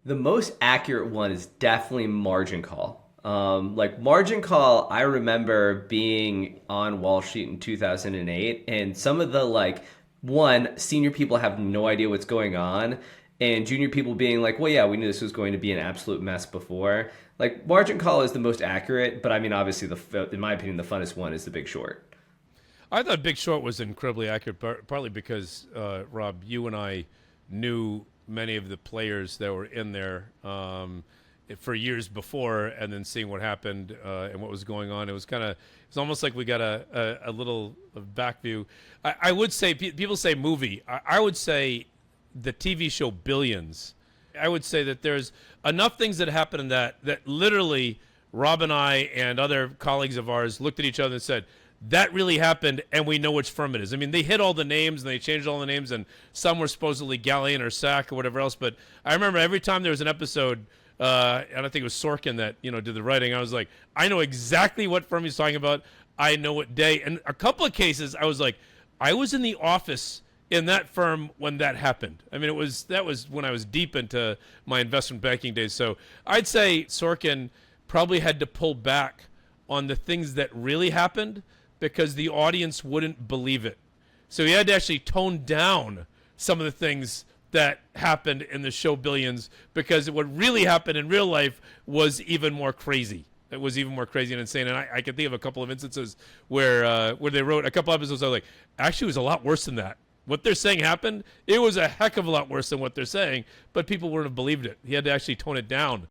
The most accurate one is definitely margin call. Like margin call, I remember being on Wall Street in 2008, and some of the one senior people have no idea what's going on, and junior people being like, "Well, yeah, we knew this was going to be an absolute mess before." Like margin call is the most accurate, but I mean, obviously, in my opinion, the funnest one is The Big Short. I thought Big Short was incredibly accurate, partly because Rob, you and I knew many of the players that were in there for years before, and then seeing what happened and what was going on. It was almost like we got a little back view. I would say people say movie. I would say the TV show Billions. I would say that there's enough things that happen in that literally Rob and I and other colleagues of ours looked at each other and said, that really happened, and we know which firm it is. I mean, they hit all the names, and they changed all the names, and some were supposedly Galleon or Sack or whatever else. But I remember every time there was an episode, and I think it was Sorkin that did the writing. I was like, I know exactly what firm he's talking about. I know what day. And a couple of cases, I was like, I was in the office in that firm when that happened. I mean, that was when I was deep into my investment banking days. So I'd say Sorkin probably had to pull back on the things that really happened because the audience wouldn't believe it. So he had to actually tone down some of the things that happened in the show Billions because what really happened in real life was even more crazy. It was even more crazy and insane. And I can think of a couple of instances where they wrote a couple episodes. I was like, actually, it was a lot worse than that. What they're saying happened. It was a heck of a lot worse than what they're saying, but people wouldn't have believed it. He had to actually tone it down.